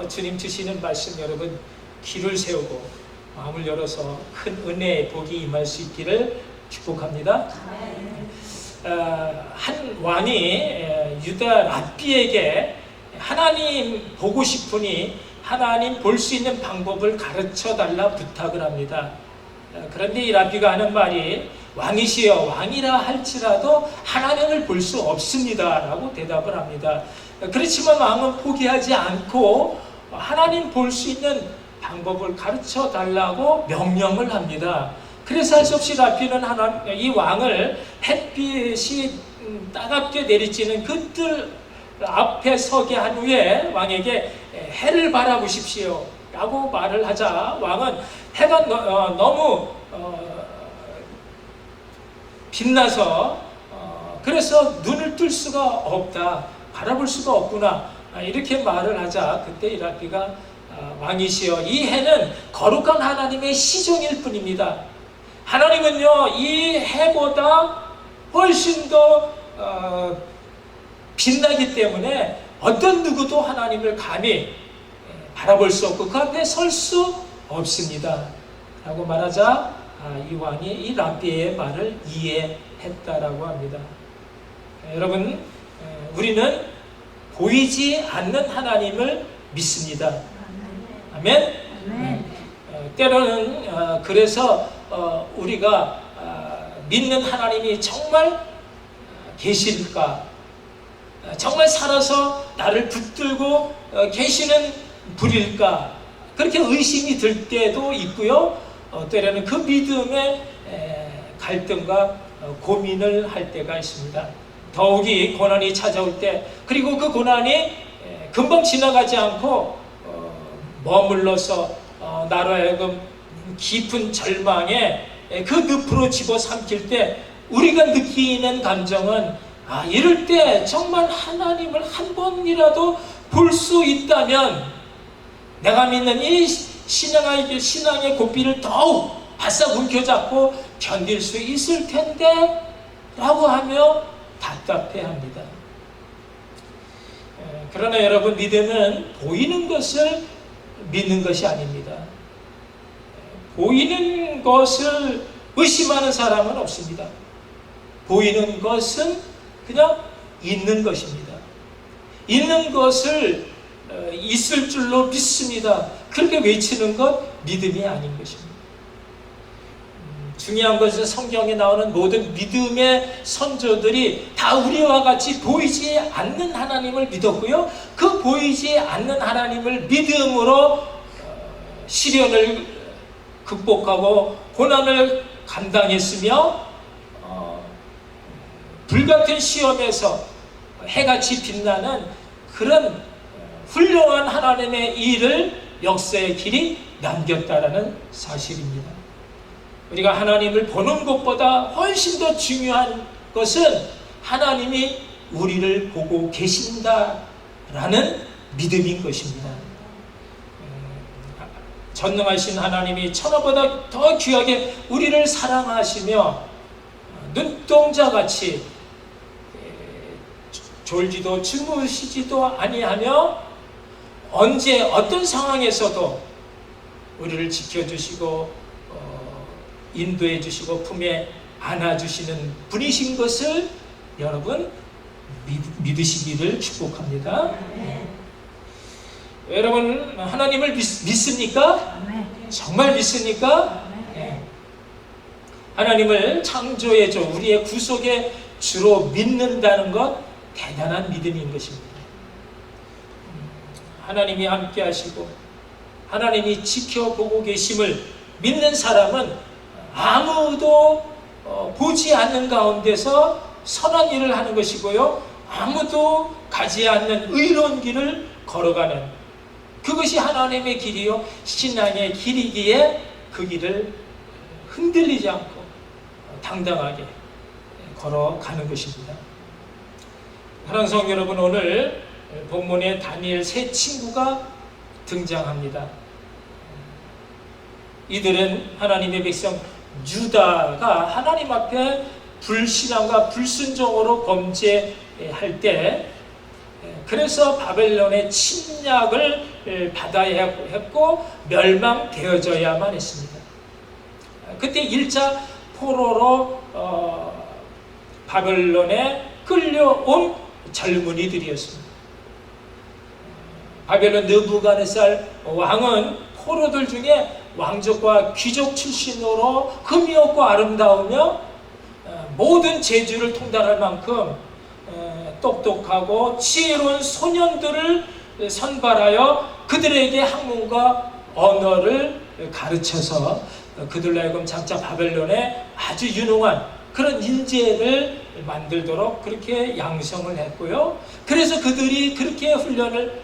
주님 주시는 말씀 여러분 귀를 세우고 마음을 열어서 큰 은혜의 복이 임할 수 있기를 축복합니다. 한 왕이 유다 랍비에게 하나님 보고 싶으니 하나님 볼 수 있는 방법을 가르쳐 달라 부탁을 합니다. 그런데 이 랍비가 하는 말이 왕이시여 왕이라 할지라도 하나님을 볼 수 없습니다 라고 대답을 합니다. 그렇지만 왕은 포기하지 않고 하나님 볼 수 있는 방법을 가르쳐 달라고 명령을 합니다. 그래서 할 수 없이 랍비는 이 왕을 햇빛이 따갑게 내리쬐는 그 뜰 앞에 서게 한 후에 왕에게 해를 바라보십시오 라고 말을 하자 왕은 해가 너무 빛나서 그래서 눈을 뜰 수가 없다, 바라볼 수가 없구나 이렇게 말을 하자 그때 이 랍비가 왕이시여 이 해는 거룩한 하나님의 시종일 뿐입니다. 하나님은요 이 해보다 훨씬 더 빛나기 때문에 어떤 누구도 하나님을 감히 바라볼 수 없고 그 앞에 설 수 없습니다 라고 말하자 이 왕이 이 랍비의 말을 이해했다라고 합니다. 여러분 우리는 보이지 않는 하나님을 믿습니다. 아멘? 때로는 그래서 우리가 믿는 하나님이 정말 계실까? 정말 살아서 나를 붙들고 계시는 분일까? 그렇게 의심이 들 때도 있고요. 때로는 그 믿음에 갈등과 고민을 할 때가 있습니다. 더욱이 고난이 찾아올 때 그리고 그 고난이 금방 지나가지 않고 머물러서 나로 하여금 깊은 절망에 그 늪으로 집어삼킬 때 우리가 느끼는 감정은 이럴 때 정말 하나님을 한 번이라도 볼 수 있다면 내가 믿는 이 신앙의 고삐를 더욱 바싹 움켜잡고 견딜 수 있을 텐데 라고 하며 답답해합니다. 그러나 여러분 믿음은 보이는 것을 믿는 것이 아닙니다. 보이는 것을 의심하는 사람은 없습니다. 보이는 것은 그냥 있는 것입니다. 있는 것을 있을 줄로 믿습니다. 그렇게 외치는 것 믿음이 아닌 것입니다. 중요한 것은 성경에 나오는 모든 믿음의 선조들이 다 우리와 같이 보이지 않는 하나님을 믿었고요. 그 보이지 않는 하나님을 믿음으로 시련을 극복하고 고난을 감당했으며 불같은 시험에서 해같이 빛나는 그런 훌륭한 하나님의 일을 역사의 길이 남겼다라는 사실입니다. 우리가 하나님을 보는 것보다 훨씬 더 중요한 것은 하나님이 우리를 보고 계신다라는 믿음인 것입니다. 전능하신 하나님이 천하보다 더 귀하게 우리를 사랑하시며 눈동자같이 졸지도 주무시지도 아니하며 언제 어떤 상황에서도 우리를 지켜주시고 인도해 주시고 품에 안아주시는 분이신 것을 여러분 믿으시기를 축복합니다. 여러분 하나님을 믿습니까? 정말 믿습니까? 하나님을 창조의 주 우리의 구속의 주로 믿는다는 것 대단한 믿음인 것입니다. 하나님이 함께 하시고 하나님이 지켜보고 계심을 믿는 사람은 아무도 보지 않는 가운데서 선한 일을 하는 것이고요. 아무도 가지 않는 의로운 길을 걸어가는 그것이 하나님의 길이요 신앙의 길이기에 그 길을 흔들리지 않고 당당하게 걸어가는 것입니다. 사랑하는 성도 여러분, 오늘 본문에 다니엘 세 친구가 등장합니다. 이들은 하나님의 백성 유다가 하나님 앞에 불신앙과 불순종으로 범죄할 때 그래서 바벨론의 침략을 받아야 했고 멸망되어져야만 했습니다. 그때 1차 포로로 바벨론에 끌려온 젊은이들이었습니다. 바벨론 느부갓네살 왕은 포로들 중에 왕족과 귀족 출신으로 흠이 없고 아름다우며 모든 재주를 통달할 만큼 똑똑하고 지혜로운 소년들을 선발하여 그들에게 학문과 언어를 가르쳐서 그들로 하여금 장차 바벨론에 아주 유능한 그런 인재를 만들도록 그렇게 양성을 했고요. 그래서 그들이 그렇게 훈련을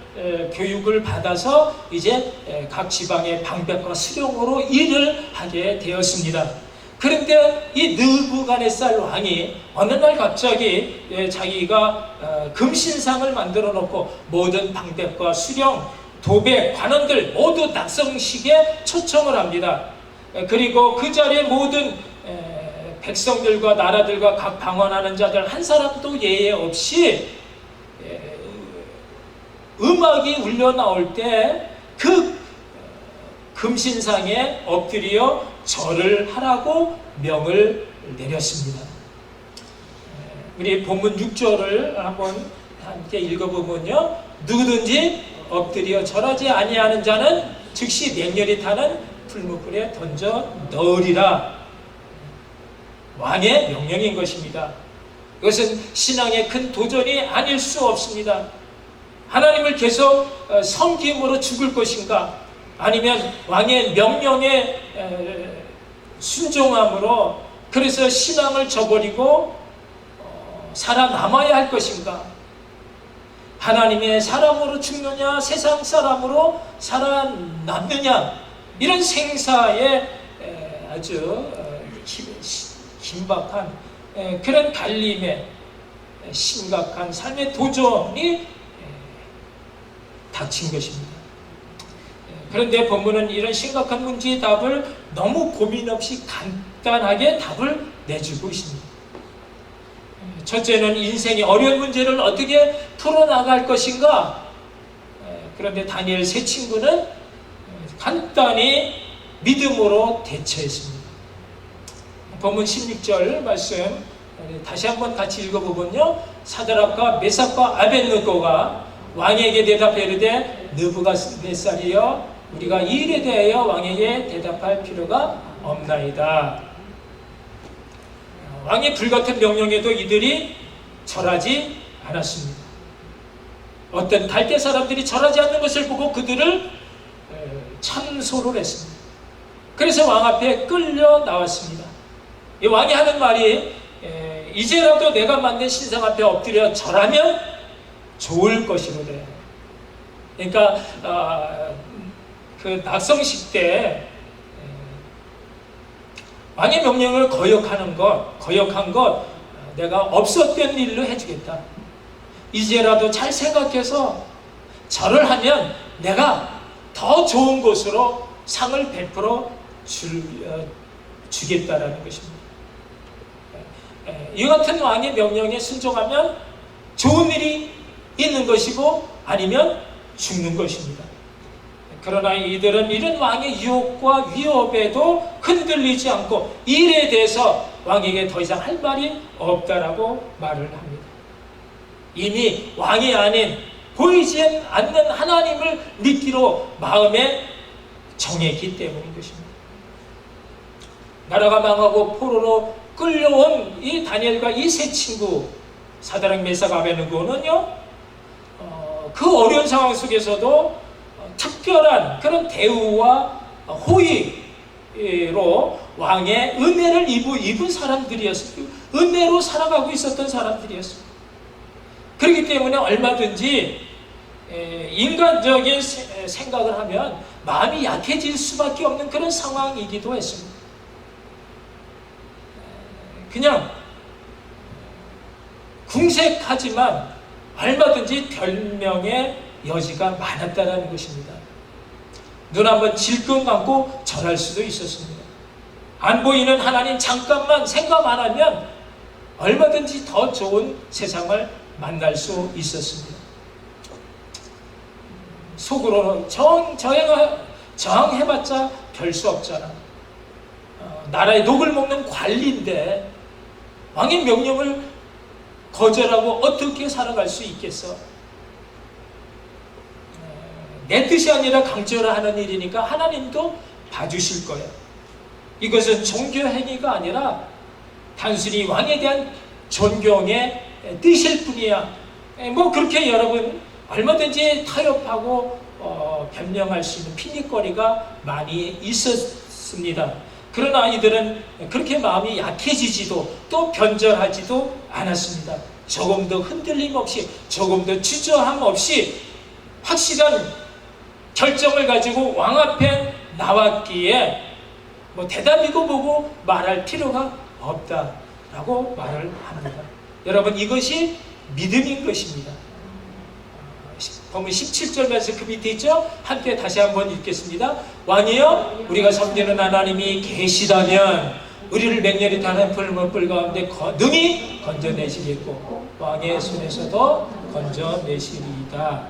교육을 받아서 이제 각 지방의 방백과 수령으로 일을 하게 되었습니다. 그런데 이 느부갓네살 왕이 어느 날 갑자기 자기가 금신상을 만들어 놓고 모든 방백과 수령, 도백, 관원들 모두 낙성식에 초청을 합니다. 그리고 그 자리에 모든 백성들과 나라들과 각 방언하는 자들 한 사람도 예외 없이 음악이 울려 나올 때 그 금신상에 엎드려 절을 하라고 명을 내렸습니다. 우리 본문 6절을 한번 함께 읽어보면요, 누구든지 엎드려 절하지 아니하는 자는 즉시 맹렬히 타는 풀무불에 던져 넣으리라. 왕의 명령인 것입니다. 이것은 신앙의 큰 도전이 아닐 수 없습니다. 하나님을 계속 섬김으로 죽을 것인가, 아니면 왕의 명령에 순종함으로 그래서 신앙을 저버리고 살아남아야 할 것인가, 하나님의 사람으로 죽느냐 세상 사람으로 살아남느냐, 이런 생사의 아주 긴박한 그런 갈림에 심각한 삶의 도전이 닥친 것입니다. 그런데 본문은 이런 심각한 문제의 답을 너무 고민 없이 간단하게 답을 내주고 있습니다. 첫째는 인생의 어려운 문제를 어떻게 풀어나갈 것인가. 그런데 다니엘 세 친구는 간단히 믿음으로 대처했습니다. 본문 16절 말씀 다시 한번 같이 읽어보면요, 사드락과 메삭과 아벳느고가 왕에게 대답해 이르되 느부갓네살이여, 우리가 이 일에 대하여 왕에게 대답할 필요가 없나이다. 왕의 불같은 명령에도 이들이 절하지 않았습니다. 어떤 갈대 사람들이 절하지 않는 것을 보고 그들을 참소를 했습니다. 그래서 왕 앞에 끌려 나왔습니다. 이 왕이 하는 말이 이제라도 내가 만든 신상 앞에 엎드려 절하면 좋을 것이로래. 그러니까 그 낙성식 때 왕의 명령을 거역한 것 내가 없었던 일로 해주겠다. 이제라도 잘 생각해서 절을 하면 내가 더 좋은 곳으로 상을 베풀어 주겠다라는 것입니다. 이 같은 왕의 명령에 순종하면 좋은 일이 있는 것이고 아니면 죽는 것입니다. 그러나 이들은 이런 왕의 유혹과 위협에도 흔들리지 않고 일에 대해서 왕에게 더 이상 할 말이 없다라고 말을 합니다. 이미 왕이 아닌 보이지 않는 하나님을 믿기로 마음에 정했기 때문인 것입니다. 나라가 망하고 포로로 끌려온 이 다니엘과 이 세 친구 사드락 메삭 아벳느고는요, 그 어려운 상황 속에서도 특별한 그런 대우와 호의로 왕의 은혜를 입은 사람들이었어요. 은혜로 살아가고 있었던 사람들이었어요. 그렇기 때문에 얼마든지 인간적인 생각을 하면 마음이 약해질 수밖에 없는 그런 상황이기도 했습니다. 그냥 궁색하지만 얼마든지 별명의 여지가 많았다는 것입니다. 눈 한번 질끈 감고 절할 수도 있었습니다. 안 보이는 하나님 잠깐만 생각만 하면 얼마든지 더 좋은 세상을 만날 수 있었습니다. 속으로 저항해봤자 별 수 없잖아. 나라의 녹을 먹는 관리인데 왕의 명령을 거절하고 어떻게 살아갈 수 있겠어? 내 뜻이 아니라 강제로 하는 일이니까 하나님도 봐주실 거야. 이것은 종교 행위가 아니라 단순히 왕에 대한 존경의 뜻일 뿐이야. 뭐 그렇게 여러분 얼마든지 타협하고 변명할 수 있는 핑계거리가 많이 있었습니다. 그러나 이들은 그렇게 마음이 약해지지도 또 변절하지도 않았습니다. 조금 더 흔들림 없이, 조금 더 주저함 없이 확실한 결정을 가지고 왕 앞에 나왔기에 뭐 대답이고 뭐고 말할 필요가 없다라고 말을 합니다. 여러분, 이것이 믿음인 것입니다. 보면 17절 말씀 그 밑에 있죠? 함께 다시 한번 읽겠습니다. 왕이여, 우리가 섬기는 하나님이 계시다면 우리를 맹렬히 타는 불 가운데 능히 건져내시겠고 왕의 손에서도 건져내시리이다.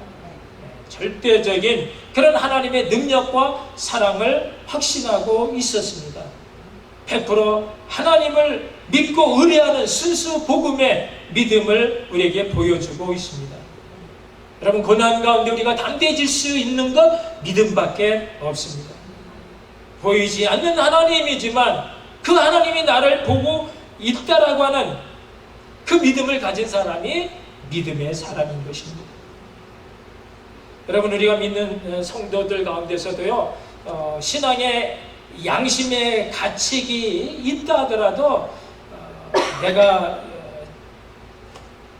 절대적인 그런 하나님의 능력과 사랑을 확신하고 있었습니다. 100% 하나님을 믿고 의뢰하는 순수 복음의 믿음을 우리에게 보여주고 있습니다. 여러분, 고난 가운데 우리가 담대해질 수 있는 것 믿음밖에 없습니다. 보이지 않는 하나님이지만 그 하나님이 나를 보고 있다라고 하는 그 믿음을 가진 사람이 믿음의 사람인 것입니다. 여러분, 우리가 믿는 성도들 가운데서도요, 신앙의 양심의 가책이 있다 하더라도 내가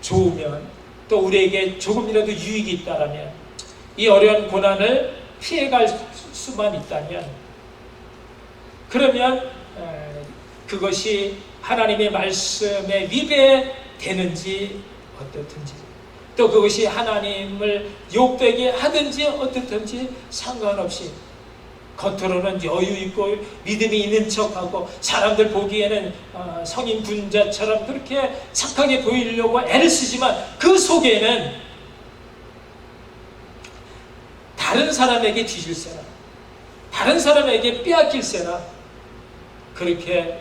좋으면 또 우리에게 조금이라도 유익이 있다면 이 어려운 고난을 피해갈 수만 있다면 그러면 그것이 하나님의 말씀에 위배되는지 어떻든지 또 그것이 하나님을 욕되게 하든지 어떻든지 상관없이 겉으로는 여유 있고 믿음이 있는 척하고 사람들 보기에는 성인 분자처럼 그렇게 착하게 보이려고 애를 쓰지만 그 속에는 다른 사람에게 뒤질세라, 다른 사람에게 빼앗길세라, 그렇게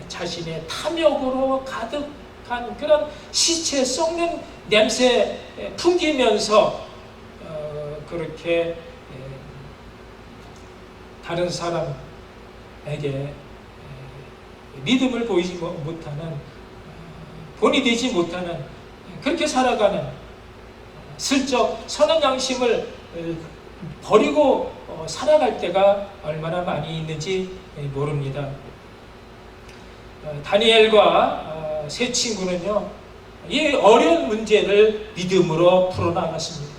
자신의 탐욕으로 가득한 그런 시체 썩는 냄새 풍기면서 그렇게 다른 사람에게 믿음을 보이지 못하는, 본이 되지 못하는, 그렇게 살아가는, 슬쩍 선한 양심을 버리고 살아갈 때가 얼마나 많이 있는지 모릅니다. 다니엘과 세 친구는요, 이 어려운 문제를 믿음으로 풀어나갔습니다.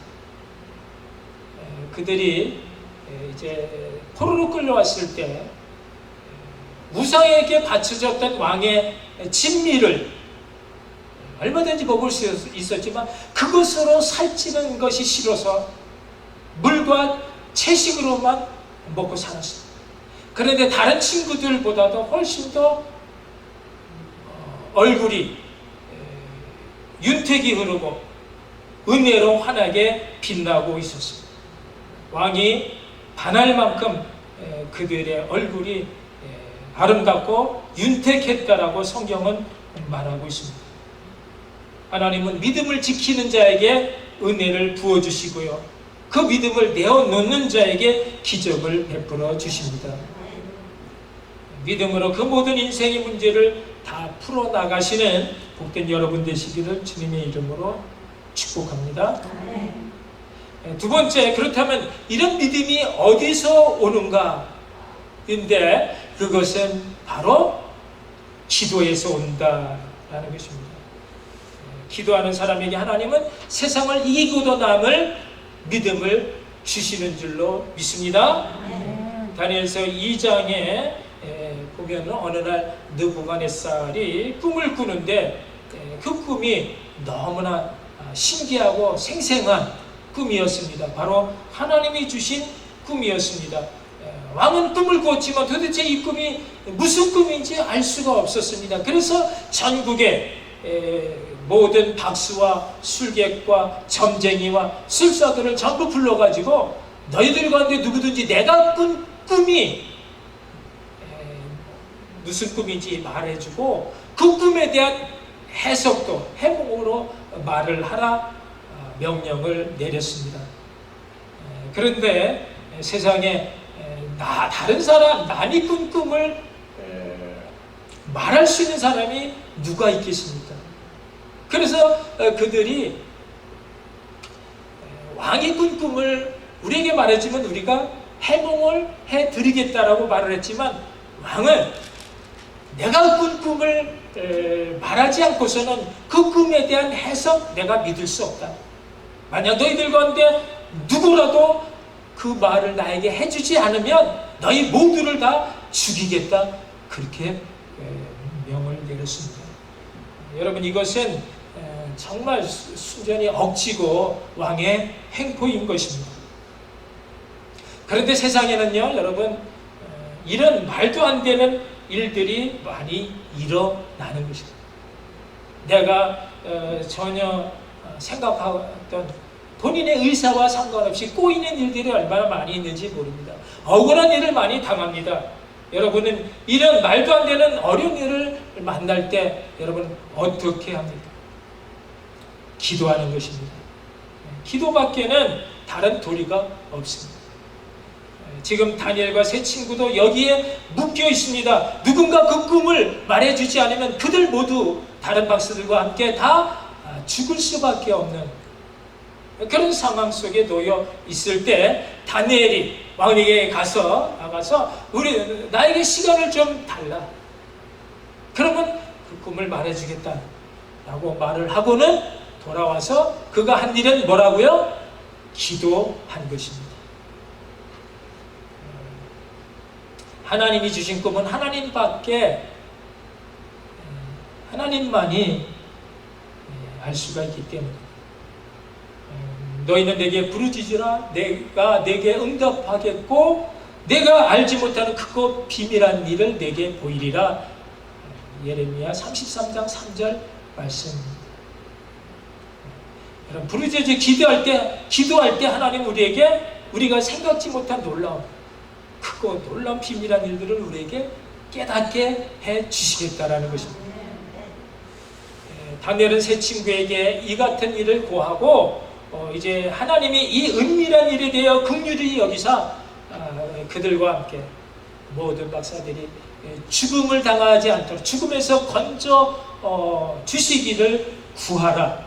그들이 이제 포로로 끌려왔을 때 우상에게 바쳐졌던 왕의 진미를 얼마든지 먹을 수 있었지만 그것으로 살찌는 것이 싫어서 물과 채식으로만 먹고 살았습니다. 그런데 다른 친구들보다도 훨씬 더 얼굴이 윤택이 흐르고 은혜로 환하게 빛나고 있었습니다. 왕이 반할 만큼 그들의 얼굴이 아름답고 윤택했다라고 성경은 말하고 있습니다. 하나님은 믿음을 지키는 자에게 은혜를 부어주시고요, 그 믿음을 내어놓는 자에게 기적을 베풀어 주십니다. 믿음으로 그 모든 인생의 문제를 다 풀어나가시는 복된 여러분 되시기를 주님의 이름으로 축복합니다. 두 번째, 그렇다면 이런 믿음이 어디서 오는가? 인데 그것은 바로 기도에서 온다라는 것입니다. 기도하는 사람에게 하나님은 세상을 이기고도 남을 믿음을 주시는 줄로 믿습니다. 다니엘서 2장에 보면 어느 날 느부갓네살이 꿈을 꾸는데 그 꿈이 너무나 신기하고 생생한 꿈이었습니다. 바로 하나님이 주신 꿈이었습니다. 왕은 꿈을 꾸었지만 도대체 이 꿈이 무슨 꿈인지 알 수가 없었습니다. 그래서 전국에 모든 박수와 술객과 점쟁이와 술사들을 전부 불러가지고 너희들 가운데 누구든지 내가 꾼 꿈이 무슨 꿈인지 말해주고 그 꿈에 대한 해석도 해몽으로 말을 하라 명령을 내렸습니다. 그런데 세상에 다른 사람, 남이 꾼 꿈을 말할 수 있는 사람이 누가 있겠습니까? 그래서 그들이 왕이 꾼 꿈을 우리에게 말해주면 우리가 해몽을 해드리겠다라고 말을 했지만 왕은 내가 꾼 꿈을 말하지 않고서는 그 꿈에 대한 해석 내가 믿을 수 없다. 만약 너희들 가운데 누구라도 그 말을 나에게 해주지 않으면 너희 모두를 다 죽이겠다. 그렇게 명을 내렸습니다. 여러분, 이것은 정말 순전히 억지고 왕의 횡포인 것입니다. 그런데 세상에는요, 여러분, 이런 말도 안 되는 일들이 많이 일어나는 것입니다. 내가 전혀 생각하던 본인의 의사와 상관없이 꼬이는 일들이 얼마나 많이 있는지 모릅니다. 억울한 일을 많이 당합니다. 여러분은 이런 말도 안 되는 어려운 일을 만날 때 여러분 어떻게 합니까? 기도하는 것입니다. 기도밖에는 다른 도리가 없습니다. 지금 다니엘과 세 친구도 여기에 묶여 있습니다. 누군가 그 꿈을 말해주지 않으면 그들 모두 다른 박사들과 함께 다 죽을 수밖에 없는 그런 상황 속에 놓여 있을 때 다니엘이 왕에게 가서 나에게 시간을 좀 달라. 그러면 그 꿈을 말해주겠다라고 말을 하고는 돌아와서 그가 한 일은 뭐라고요? 기도한 것입니다. 하나님이 주신 꿈은 하나님만이 알 수가 있기 때문에 너희는 내게 부르짖으라 내가 내게 응답하겠고 내가 알지 못하는 크고 비밀한 일을 내게 보이리라. 예레미야 33장 3절 말씀입니다. 여러분, 부르짖어 기도할 때 하나님 우리가 생각지 못한 크고 놀라운 비밀한 일들을 우리에게 깨닫게 해 주시겠다라는 것입니다. 다니엘은 세 친구에게 이 같은 일을 고하고 이제 하나님이 이 은밀한 일에 대하여 긍휼히 여기사 그들과 함께 모든 박사들이 죽음을 당하지 않도록 죽음에서 건져 주시기를 구하라,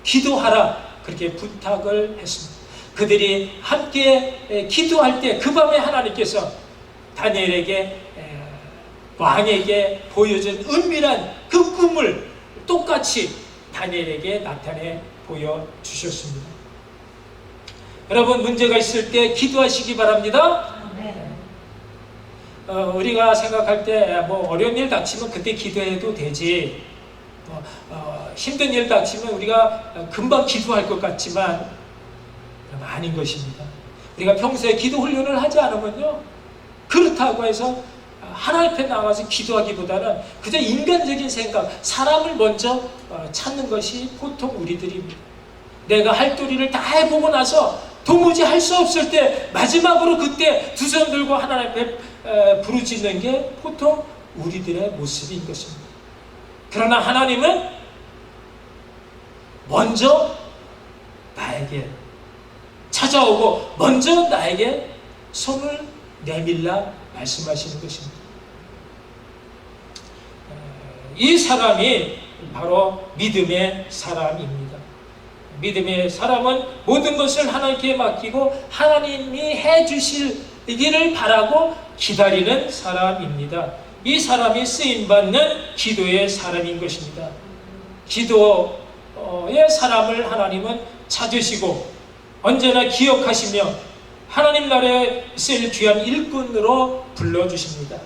기도하라 그렇게 부탁을 했습니다. 그들이 함께 기도할 때 그 밤에 하나님께서 다니엘에게 왕에게 보여준 은밀한 그 꿈을 똑같이 다니엘에게 나타내 보여주셨습니다. 여러분, 문제가 있을 때 기도하시기 바랍니다. 우리가 생각할 때 어려운 일 닥치면 그때 기도해도 되지, 힘든 일 닥치면 우리가 금방 기도할 것 같지만 아닌 것입니다. 우리가 평소에 기도 훈련을 하지 않으면요, 그렇다고 해서 하나님 앞에 나가서 기도하기보다는 그저 인간적인 생각, 사람을 먼저 찾는 것이 보통 우리들입니다. 내가 할 도리를 다 해보고 나서 도무지 할 수 없을 때 마지막으로 그때 두 손 들고 하나님 앞에 부르짖는 게 보통 우리들의 모습인 것입니다. 그러나 하나님은 먼저 나에게 찾아오고 먼저 나에게 손을 내밀라 말씀하시는 것입니다. 이 사람이 바로 믿음의 사람입니다. 믿음의 사람은 모든 것을 하나님께 맡기고 하나님이 해주시기를 바라고 기다리는 사람입니다. 이 사람이 쓰임받는 기도의 사람인 것입니다. 기도의 사람을 하나님은 찾으시고 언제나 기억하시며 하나님 나라에 쓰일 귀한 일꾼으로 불러주십니다.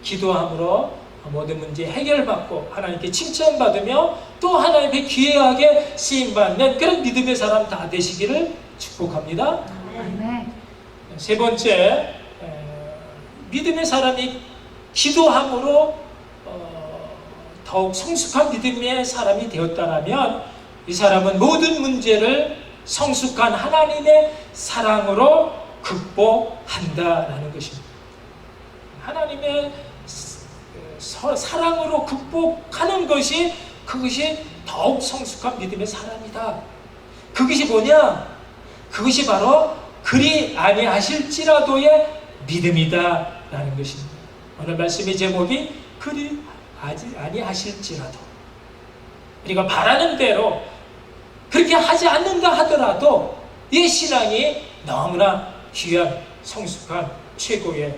기도함으로 모든 문제 해결받고 하나님께 칭찬받으며 또 하나님께 귀하게 쓰임받는 그런 믿음의 사람 다 되시기를 축복합니다. 세 번째, 믿음의 사람이 기도함으로 더 더욱 성숙한 믿음의 사람이 되었다면 이 사람은 모든 문제를 성숙한 하나님의 사랑으로 극복한다라는 것입니다. 하나님의 사랑으로 극복하는 것이 그것이 더욱 성숙한 믿음의 사람이다. 그것이 뭐냐? 그것이 바로 그리 아니하실지라도의 믿음이다라는 것입니다. 오늘 말씀의 제목이 그리 아니하실지라도, 우리가 바라는 대로 그렇게 하지 않는다 하더라도 이 신앙이 너무나 귀한 성숙한 최고의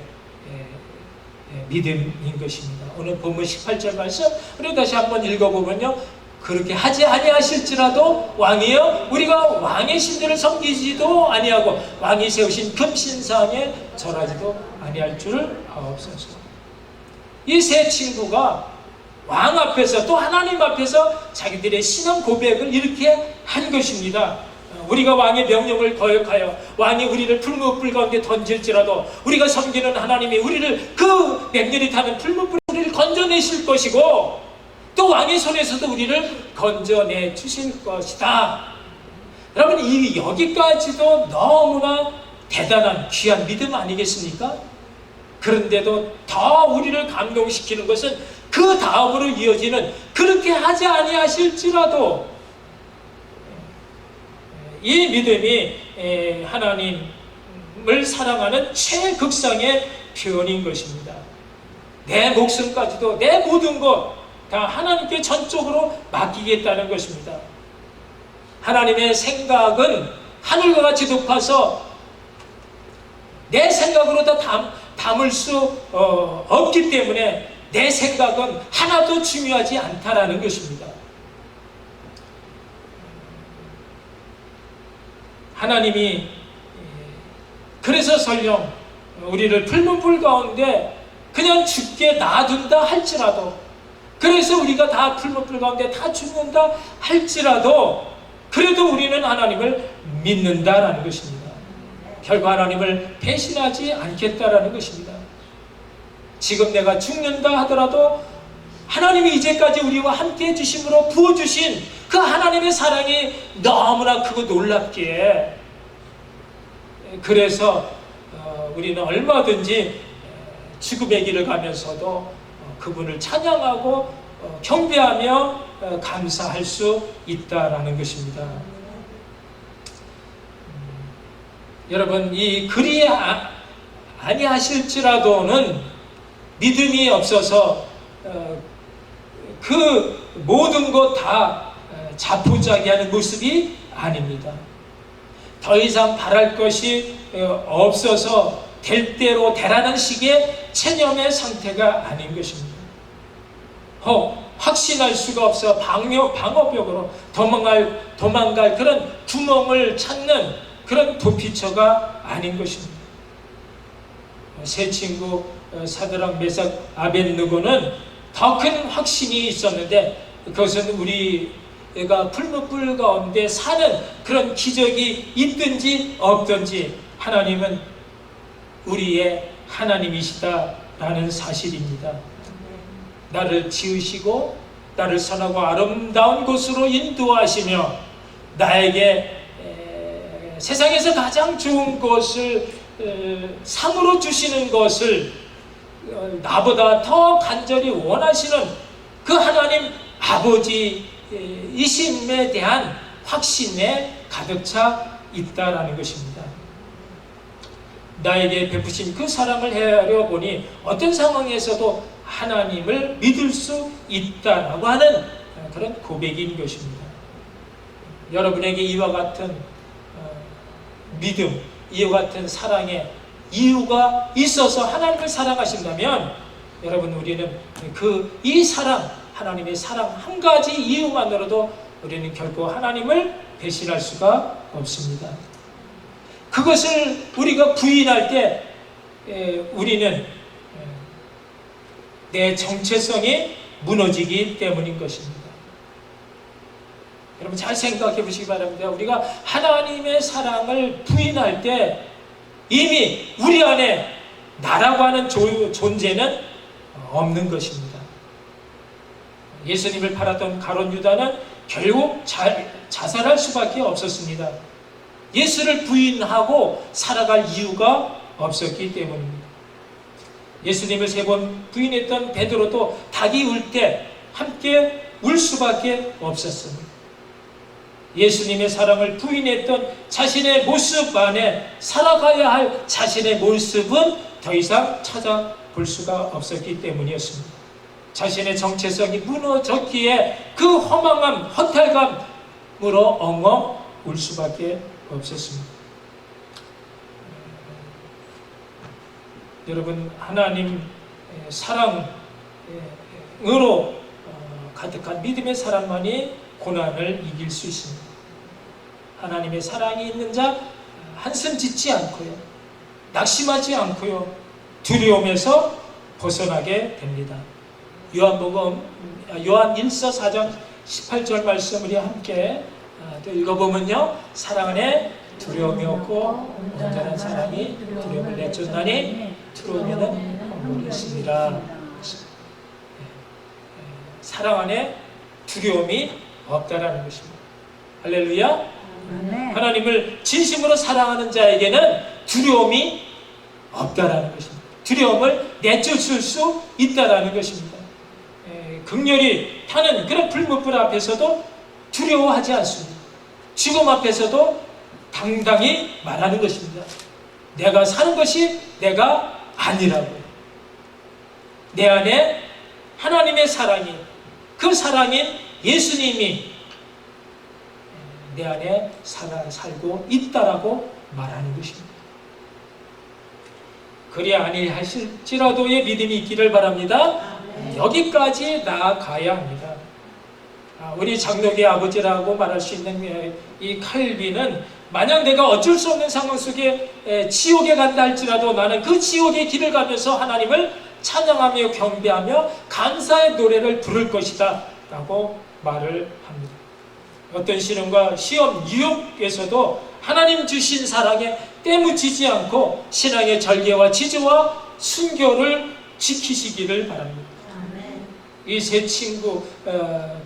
믿음인 것입니다. 오늘 본문 18절 말씀 우리 다시 한번 읽어보면요, 그렇게 하지 아니하실지라도 왕이여 우리가 왕의 신들을 섬기지도 아니하고 왕이 세우신 금신상에 절하지도 아니할 줄을 아옵소서. 이 세 친구가 왕 앞에서 또 하나님 앞에서 자기들의 신앙 고백을 이렇게 한 것입니다. 우리가 왕의 명령을 거역하여 왕이 우리를 풀무불 가운데 던질지라도 우리가 섬기는 하나님이 우리를 그 맹렬히 타는 풀무불 우리를 건져내실 것이고 또 왕의 손에서도 우리를 건져내 주실 것이다. 여러분, 이 여기까지도 너무나 대단한 귀한 믿음 아니겠습니까? 그런데도 더 우리를 감동시키는 것은 그 다음으로 이어지는 그렇게 하지 아니하실지라도, 이 믿음이 하나님을 사랑하는 최극상의 표현인 것입니다. 내 목숨까지도 내 모든 것 다 하나님께 전적으로 맡기겠다는 것입니다. 하나님의 생각은 하늘과 같이 높아서 내 생각으로 다 담을 수 없기 때문에 내 생각은 하나도 중요하지 않다라는 것입니다. 하나님이 그래서 설령 우리를 풀문불 가운데 그냥 죽게 놔둔다 할지라도, 그래서 우리가 다 풀문불 가운데 다 죽는다 할지라도 그래도 우리는 하나님을 믿는다라는 것입니다. 결국 하나님을 배신하지 않겠다라는 것입니다. 지금 내가 죽는다 하더라도 하나님이 이제까지 우리와 함께 해주심으로 부어주신 그 하나님의 사랑이 너무나 크고 놀랍기에, 그래서 우리는 얼마든지 죽음의 길을 가면서도 그분을 찬양하고 경배하며 감사할 수 있다라는 것입니다. 여러분, 이 그리 아니하실지라도는 믿음이 없어서 그 모든 것 다 자포자기하는 모습이 아닙니다. 더 이상 바랄 것이 없어서 될 대로 되라는 식의 체념의 상태가 아닌 것입니다. 확신할 수가 없어 방어벽으로 도망갈 그런 구멍을 찾는 그런 도피처가 아닌 것입니다. 세 친구 사드락, 메삭, 아벳느고는 더 큰 확신이 있었는데, 그것은 우리가 풀무불 가운데 사는 그런 기적이 있든지 없든지 하나님은 우리의 하나님이시다라는 사실입니다. 나를 지으시고 나를 선하고 아름다운 곳으로 인도하시며 나에게 세상에서 가장 좋은 것을 상으로 주시는 것을 나보다 더 간절히 원하시는 그 하나님 아버지이심에 대한 확신에 가득 차 있다라는 것입니다. 나에게 베푸신 그 사랑을 헤아려 보니 어떤 상황에서도 하나님을 믿을 수 있다라고 하는 그런 고백인 것입니다. 여러분에게 이와 같은 믿음, 이와 같은 사랑의 이유가 있어서 하나님을 사랑하신다면, 여러분, 우리는 이 사랑, 하나님의 사랑 한 가지 이유만으로도 우리는 결코 하나님을 배신할 수가 없습니다. 그것을 우리가 부인할 때 우리는 내 정체성이 무너지기 때문인 것입니다. 여러분, 잘 생각해 보시기 바랍니다. 우리가 하나님의 사랑을 부인할 때 이미 우리 안에 나라고 하는 존재는 없는 것입니다. 예수님을 팔았던 가룟 유다는 결국 자살할 수밖에 없었습니다. 예수를 부인하고 살아갈 이유가 없었기 때문입니다. 예수님을 3번 부인했던 베드로도 닭이 울 때 함께 울 수밖에 없었습니다. 예수님의 사랑을 부인했던 자신의 모습 안에 살아가야 할 자신의 모습은 더 이상 찾아볼 수가 없었기 때문이었습니다. 자신의 정체성이 무너졌기에 그 허망함, 허탈감으로 엉엉 울 수밖에 없었습니다. 여러분, 하나님 사랑으로 가득한 믿음의 사람만이 고난을 이길 수 있습니다. 하나님의 사랑이 있는 자 한숨 짓지 않고요, 낙심하지 않고요, 두려움에서 벗어나게 됩니다. 요한 1서 4장 18절 말씀 우리 함께 또 읽어보면요, 사랑 안에 두려움이 없고 온전한 사람이 두려움을 내쫓나니 두려움에는 물이 있습니다. 사랑 안에 두려움이 없다라는 것입니다. 할렐루야. 하나님을 진심으로 사랑하는 자에게는 두려움이 없다라는 것입니다. 두려움을 내쫓을 수 있다라는 것입니다. 극렬히 타는 그런 불못불 앞에서도 두려워하지 않습니다. 죽음 앞에서도 당당히 말하는 것입니다. 내가 사는 것이 내가 아니라고요. 내 안에 하나님의 사랑이, 그 사랑인 예수님이 내 안에 살고 있다라고 말하는 것입니다. 그리 아니하실지라도의 믿음이 있기를 바랍니다. 여기까지 나아가야 합니다. 우리 장로의 아버지라고 말할 수 있는 이 칼빈은 만약 내가 어쩔 수 없는 상황 속에 지옥에 간다 할지라도 나는 그 지옥의 길을 가면서 하나님을 찬양하며 경배하며 감사의 노래를 부를 것이다 라고 말을 합니다. 어떤 시련과 시험, 유혹에서도 하나님 주신 사랑에 때묻히지 않고 신앙의 절개와 지조와 순교를 지키시기를 바랍니다. 이 세 친구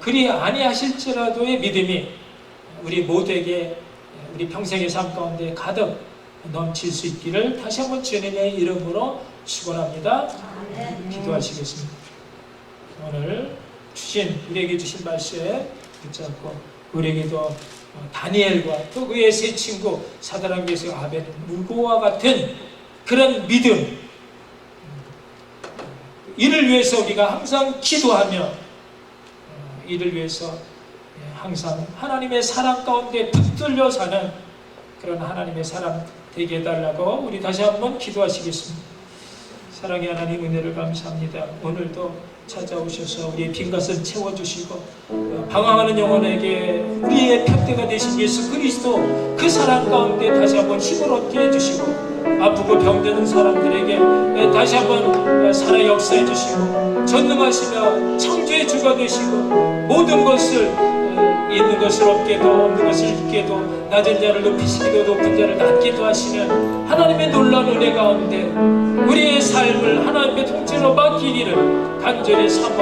그리 아니하실지라도의 믿음이 우리 모두에게 우리 평생의 삶 가운데 가득 넘칠 수 있기를 다시 한번 주님의 이름으로 축원합니다. 기도하시겠습니다. 오늘 우리에게 주신 말씀에 붙잡고 우리에게도 다니엘과 또 그의 세 친구 사드락 메삭 아벳느고와 같은 그런 믿음, 이를 위해서 우리가 항상 기도하며 이를 위해서 항상 하나님의 사랑 가운데 붙들려 사는 그런 하나님의 사람 되게 해달라고 우리 다시 한번 기도하시겠습니다. 사랑의 하나님, 은혜를 감사합니다. 오늘도 찾아오셔서 우리의 빈 것을 채워주시고 방황하는 영혼에게 우리의 푯대가 되신 예수 그리스도 그 사랑 가운데 다시 한번 힘을 얻게 해주시고 아프고 병드는 사람들에게 다시 한번 살아 역사해 주시고 전능하시며 창조의 주가 되시고 모든 것을 있는 것을 없게도 없는 것을 있게도 낮은 자를 높이시기도 높은 자를 낮기도 하시는 하나님의 놀라운 은혜 가운데 우리의 삶을 하나님의 통째로 맡기기를 간절히 삼아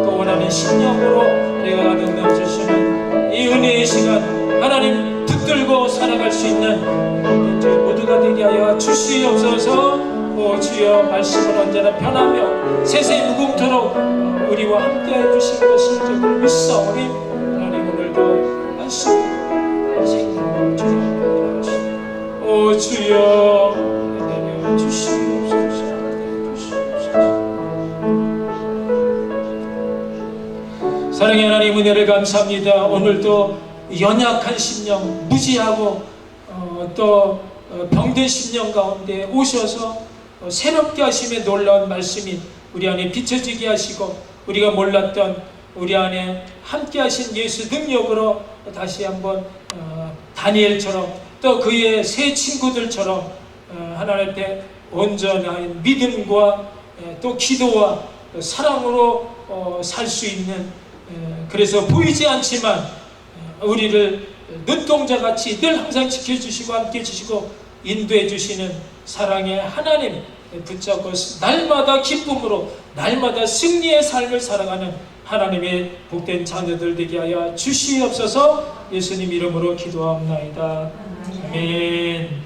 또 원하는 신령으로 내가 가득 넘치시는 이 은혜의 시간 하나님 붙들고 살아갈 수 있는 저희 모두가 되게 하여 주시옵소서. 오 주여, 말씀을 언제나 변하며 세세 무궁토록 우리와 함께 해주신 것을 저들 믿사오니 하나님 오늘도 말씀 생명으로 주여 일하시오. 오 주여 내려 주시옵소서. 사랑의 하나님, 은혜를 감사합니다. 오늘도 연약한 심령, 무지하고 또 병든 심령 가운데 오셔서 새롭게 하심의 놀라운 말씀이 우리 안에 비춰지게 하시고 우리가 몰랐던 우리 안에 함께 하신 예수 능력으로 다시 한번 다니엘처럼 또 그의 세 친구들처럼 하나님 앞에 온전한 믿음과 또 기도와 사랑으로 살 수 있는, 그래서 보이지 않지만 우리를 눈동자같이 늘 항상 지켜주시고 함께 해주시고 인도해 주시는 사랑의 하나님 붙잡고 날마다 기쁨으로 날마다 승리의 삶을 살아가는 하나님의 복된 자녀들 되게 하여 주시옵소서. 예수님 이름으로 기도하옵나이다. 아멘.